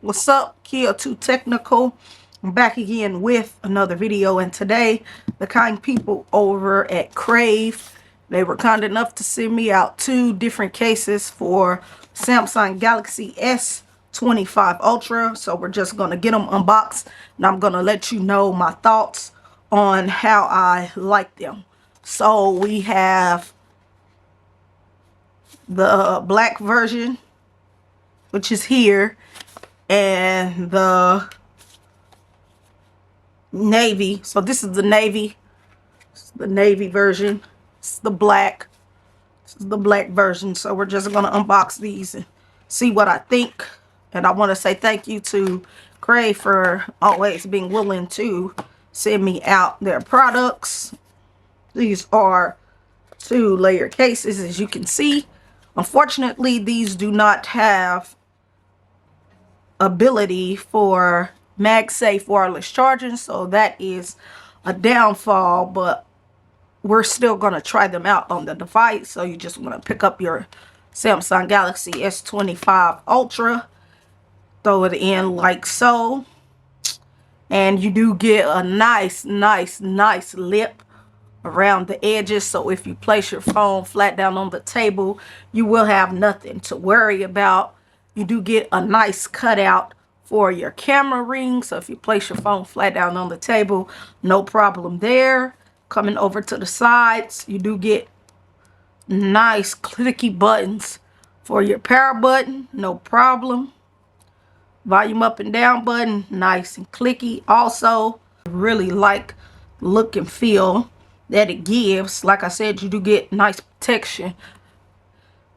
What's up, Kia Too Technical? I'm back again with another video, and today the kind people over at Crave, they were kind enough to send me out 2 different cases for Samsung Galaxy S25 Ultra. So we're just going to get them unboxed, and I'm going to let you know my thoughts on how I like them. So we have the black version, which is here, and the navy. So this is the navy. This is the navy version. This is the black. This is the black version. So we're just going to unbox these and see what I think. And I want to say thank you to Crave for always being willing to send me out their products. These are 2-layer cases, as you can see. Unfortunately, these do not have ability for MagSafe wireless charging, so that is a downfall, but we're still going to try them out on the device. So you just want to pick up your Samsung Galaxy S25 Ultra, throw it in like so, and you do get a nice lip around the edges. So if you place your phone flat down on the table, you will have nothing to worry about. You do get a nice cutout for your camera ring. So if you place your phone flat down on the table, no problem there. Coming over to the sides, you do get nice clicky buttons for your power button, no problem. Volume up and down button, nice and clicky. Also, really like the look and feel that it gives. Like I said, you do get nice protection.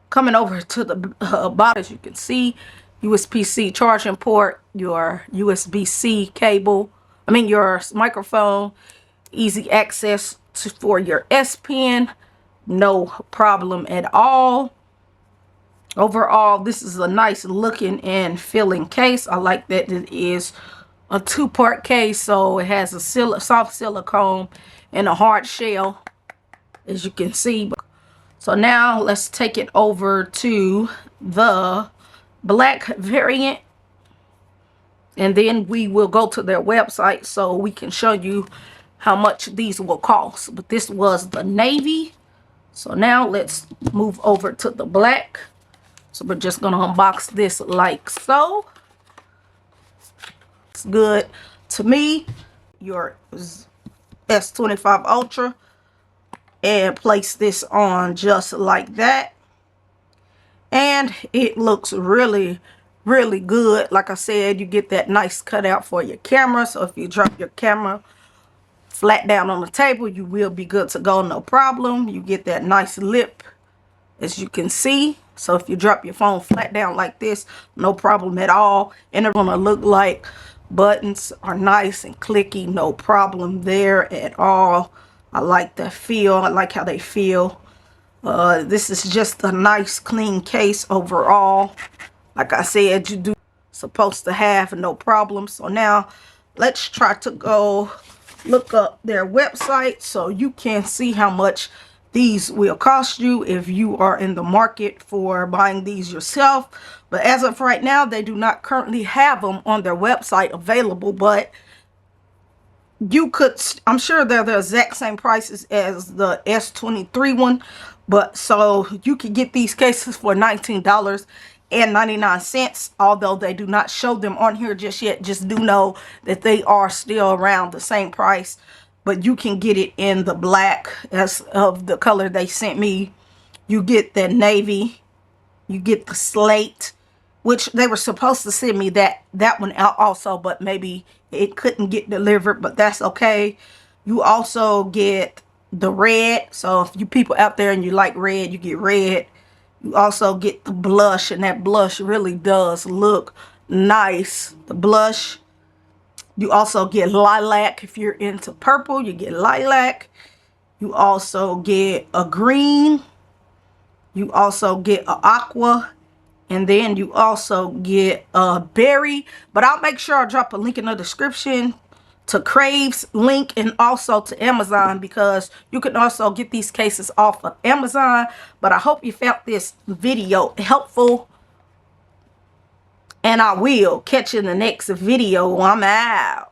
Coming over to the bottom, as you can see, USB-C charging port, your USB-C cable, your microphone, easy access for your S Pen, no problem at all. Overall, this is a nice looking and feeling case. I like that it is a 2-part case, so it has a soft silicone and a hard shell, as you can see. So now let's take it over to the black variant, and then we will go to their website so we can show you how much these will cost. But this was the navy. So now let's move over to the black. So we're just going to unbox this like so. It's good to me. Your S25 Ultra, and place this on just like that, and it looks really good. Like I said, you get that nice cutout for your camera, so if you drop your camera flat down on the table, you will be good to go, no problem. You get that nice lip, as you can see. So if you drop your phone flat down like this, no problem at all. And it's gonna look like buttons are nice and clicky, no problem there at all. I like the feel. I like how they feel. This is just a nice clean case overall. Like I said, you do supposed to have no problem. So now let's try to go look up their website so you can see how much these will cost you if you are in the market for buying these yourself. But as of right now, they do not currently have them on their website available, but you could, I'm sure they're the exact same prices as the S23 one, but so you could get these cases for $19.99, although they do not show them on here just yet. Just do know that they are still around the same price, but you can get it in the black as of the color they sent me. You get the navy, you get the slate, which they were supposed to send me that one out also, but maybe it couldn't get delivered, but that's okay. You also get the red, so if you people out there and you like red, you get red. You also get the blush, and that blush really does look nice. The blush. You also get lilac. If you're into purple, you get lilac. You also get a green. You also get an aqua. And then you also get a berry. But I'll make sure I drop a link in the description to Crave's link and also to Amazon, because you can also get these cases off of Amazon. But I hope you found this video helpful. And I will catch you in the next video. I'm out.